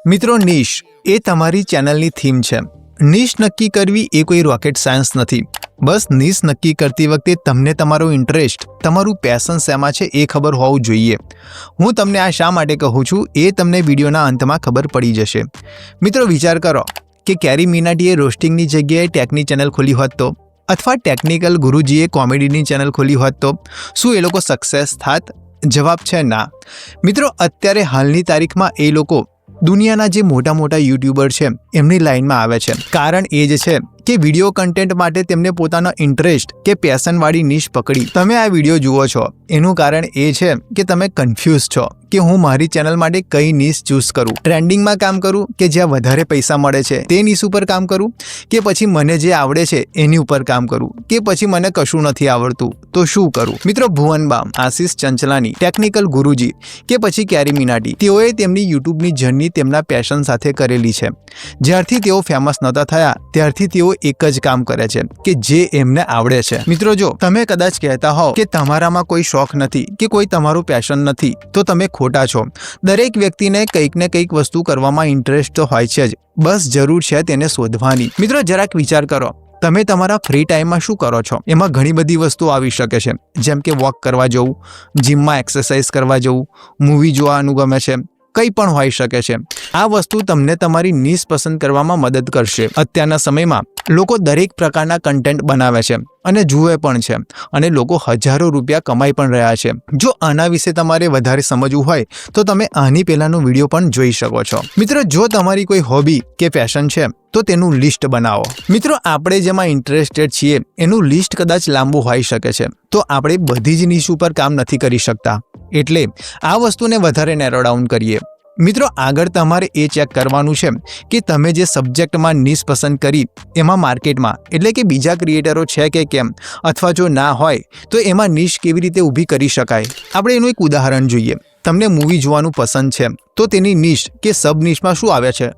મિત્રો નિશ એ તમારી ચેનલની થીમ છે। નિશ નક્કી કરવી એ કોઈ રોકેટ સાયન્સ નથી। બસ નિશ નક્કી કરતી વખતે તમને તમારો ઇન્ટરેસ્ટ, તમારું પેશન શેમાં છે એ ખબર હોવું જોઈએ। હું તમને આ શા માટે કહું છું એ તમને વિડીયોના અંતમાં ખબર પડી જશે। મિત્રો વિચાર કરો કે કેરી મિનાટીએ રોસ્ટિંગની જગ્યાએ ટેકની ચેનલ ખોલી હોત તો, અથવા ટેકનિકલ ગુરુજીએ કોમેડીની ચેનલ ખોલી હોત તો શું એ લોકો સક્સેસ થાત? જવાબ છે ના। મિત્રો અત્યારે હાલની તારીખમાં એ લોકો દુનિયાના જે મોટા મોટા યુટ્યુબર છે એમની લાઈનમાં આવે છે। કારણ એ જ છે કે વિડીયો કન્ટેન્ટ માટે તેમને પોતાનો ઇન્ટરેસ્ટ કે પેશનવાળી નિશ પકડી તમે આ વિડીયો જુઓ છો। એનું કારણ એ છે કે તમે કન્ફ્યુઝ છો કે હું મારી ચેનલ માટે કઈ નિશ ચૂઝ કરું। ટ્રેન્ડિંગમાં કામ કરું કે જ્યાં વધારે પૈસા મળે છે તે નિશ ઉપર કામ કરું, કે પછી મને જે આવડે છે એની ઉપર કામ કરું, કે પછી મને કશું નથી આવડતું તો શું કરું? મિત્રો ભુવન બામ, આશિષ ચંચલાની, ટેકનિકલ ગુરુજી કે પછી કેરી મિનાટી, તેઓએ તેમની યુટ્યુબની જર્ની તેમના પેશન સાથે કરેલી છે। જ્યારથી તેઓ ફેમસ નહોતા થયા ત્યારથી તેઓ એક જ કામ કરે છે કે જે એમને આવડે છે। મિત્રો જો તમે કદાચ કહેતા હોવ કે તમારામાં કોઈ શોખ નથી કે કોઈ તમારું પેશન નથી તો તમે ખોટા છો। દરેક વ્યક્તિને કંઈક ને કંઈક વસ્તુ કરવામાં ઇન્ટરેસ્ટ તો હોય છે જ, બસ જરૂર છે તેને શોધવાની। મિત્રો જરાક વિચાર કરો, તમે તમારા ફ્રી ટાઈમમાં શું કરો છો? એમાં ઘણી બધી વસ્તુઓ આવી શકે છે, જેમ કે વોક કરવા જવું, જીમમાં એક્સરસાઇઝ કરવા જવું, મૂવી જોવાનું ગમે છે, કંઈ પણ હોઈ શકે છે। આ વસ્તુ તમને તમારી નિશ પસંદ કરવામાં મદદ કરશે। અત્યારના સમયમાં લોકો દરેક પ્રકારના કન્ટેન્ટ બનાવે છે અને જુએ પણ છે, અને લોકો હજારો રૂપિયા કમાઈ પણ રહ્યા છે। જો આના વિશે તમારે વધારે સમજવું હોય તો તમે આની પહેલાનો વિડીયો પણ જોઈ શકો છો। મિત્રો જો તમારી કોઈ હોબી કે પેશન છે તો તેનું લિસ્ટ બનાવો। મિત્રો આપણે જેમાં ઇન્ટરેસ્ટેડ છીએ એનું લિસ્ટ કદાચ લાંબુ હોઈ શકે છે, તો આપણે બધી જ નિશ ઉપર કામ નથી કરી શકતા, એટલે આ વસ્તુને વધારે નેરો ડાઉન કરીએ। મિત્રો આગળ તમારે એ ચેક કરવાનું છે કે તમે જે સબ્જેક્ટમાં નિશ પસંદ કરી એમાં માર્કેટમાં એટલે કે બીજા ક્રિએટરો છે કે કેમ, અથવા જો ના હોય તો એમાં નિશ કેવી રીતે ઊભી કરી શકાય। આપણે એનું એક ઉદાહરણ જોઈએ। તમને મૂવી જોવાનું પસંદ છે તો તેની નિશ કે સબ નિશમાં શું આવે છે?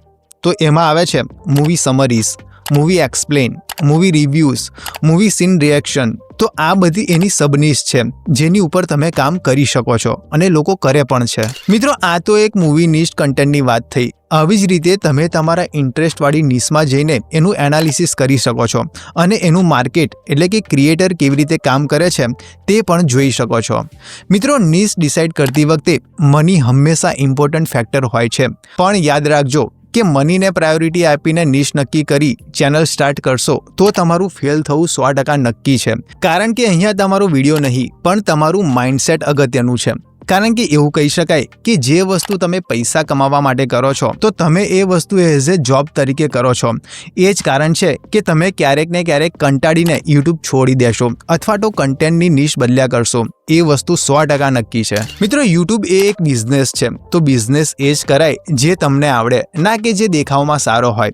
તો એમાં આવે છે movie summaries, movie explain, movie reviews, movie scene reaction. તો આ બધી એની સબ નિશ છે જેની ઉપર તમે કામ કરી શકો છો અને લોકો કરે પણ છે। મિત્રો આ તો એક મૂવી નિશ કન્ટેન્ટની વાત થઈ। આવી જ રીતે તમે તમારા ઇન્ટરેસ્ટવાળી નિશમાં જઈને એનું એનાલિસિસ કરી શકો છો અને એનું માર્કેટ એટલે કે ક્રિએટર કેવી રીતે કામ કરે છે તે પણ જોઈ શકો છો। મિત્રો નિશ ડિસાઇડ કરતી વખતે મની હંમેશા ઇમ્પોર્ટન્ટ ફેક્ટર હોય છે, પણ યાદ રાખજો કે મનીને પ્રાયોરિટી આપીને નિશ નક્કી કરી ચેનલ સ્ટાર્ટ કરશો તો તમારું ફેલ થવું 100% નક્કી છે। કારણ કે અહીંયા તમારો વિડીયો નહીં પણ તમારું માઇન્ડસેટ અગત્યનું છે। કારણ કે એવું કહી શકાય કે જે વસ્તુ તમે પૈસા કમાવા માટે કરો છો તો તમે એ વસ્તુ એઝ એ જોબ તરીકે કરો છો। એ જ કારણ છે કે તમે ક્યારેક ને ક્યારેક કંટાળીને યુટ્યુબ છોડી દેશો અથવા તો કન્ટેન્ટની નિશ બદલ્યા કરશો। એ વસ્તુ 100% નક્કી છે। મિત્રો યુટ્યુબ એ એક બિઝનેસ છે, તો બિઝનેસ એ જ કરાય જે તમને આવડે, ના કે જે દેખાવમાં સારો હોય।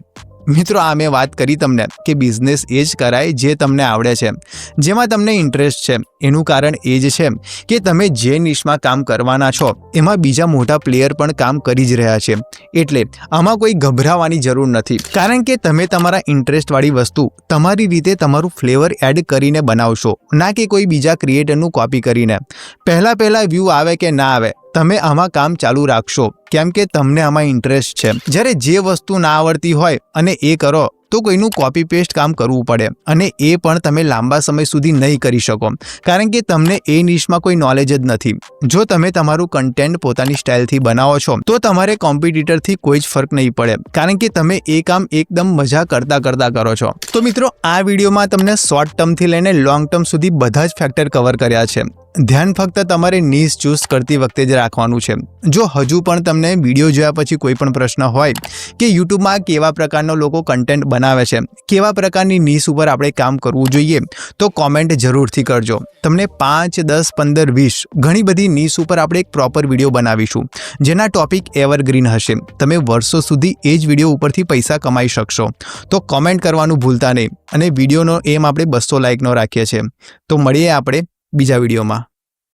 મિત્રો આ મેં વાત કરી તમને કે બિઝનેસ એ જ કરાય જે તમને આવડે છે, જેમાં તમને ઇન્ટરેસ્ટ છે। એનું કારણ એ જ છે કે તમે જે નિશમાં કામ કરવાના છો એમાં બીજા મોટા પ્લેયર પણ કામ કરી જ રહ્યા છે, એટલે આમાં કોઈ ગભરાવાની જરૂર નથી। કારણ કે તમે તમારા ઇન્ટરેસ્ટવાળી વસ્તુ તમારી રીતે તમારું ફ્લેવર એડ કરીને બનાવશો, ના કે કોઈ બીજા ક્રિએટરનું કોપી કરીને। પહેલા વ્યૂ આવે કે ના આવે તમે આમાં કામ ચાલુ રાખશો, કેમ કે તમને આમાં ઇન્ટરેસ્ટ છે। જ્યારે જે વસ્તુ ના આવડતી હોય અને એ કરો તો કોઈનું કોપી પેસ્ટ કામ કરવું પડે, અને એ પણ તમે લાંબા સમય સુધી નહીં કરી શકો, કારણ કે તમને એ નિશમાં કોઈ નોલેજ જ નથી। જો તમે તમારું કન્ટેન્ટ પોતાની સ્ટાઇલથી બનાવો છો તો તમારે કોમ્પિટિટરથી કોઈ જ ફરક નહીં પડે, કારણ કે તમે એ કામ એકદમ મજા કરતા કરો છો। તો મિત્રો આ વિડીયોમાં તમને શોર્ટ ટર્મથી લઈને લોંગ ટર્મ સુધી બધા જ ફેક્ટર કવર કર્યા છે। ધ્યાન ફક્ત તમારે નિશ ચૂઝ કરતી વખતે જ રાખવાનું છે। જો હજુ પણ તમને વિડીયો જોયા પછી કોઈ પણ પ્રશ્ન હોય કે યુટ્યુબમાં કેવા પ્રકારના લોકો કન્ટેન્ટ બનાવે છે, કેવા પ્રકારની નિશ ઉપર આપણે કામ કરવું જોઈએ, તો કોમેન્ટ જરૂરથી કરજો। તમને 5, 10, 15, 20 ઘણી બધી નિશ ઉપર આપણે એક પ્રોપર વિડીયો બનાવીશું જેના ટોપિક એવરગ્રીન હશે। તમે વર્ષો સુધી એ જ વિડીયો ઉપરથી પૈસા કમાઈ શકશો। તો કોમેન્ટ કરવાનું ભૂલતા નહીં, અને વિડીયોનો એમ આપણે 200 લાઇકનો રાખીએ છીએ। તો મળીએ આપણે બીજા વિડીયોમાં।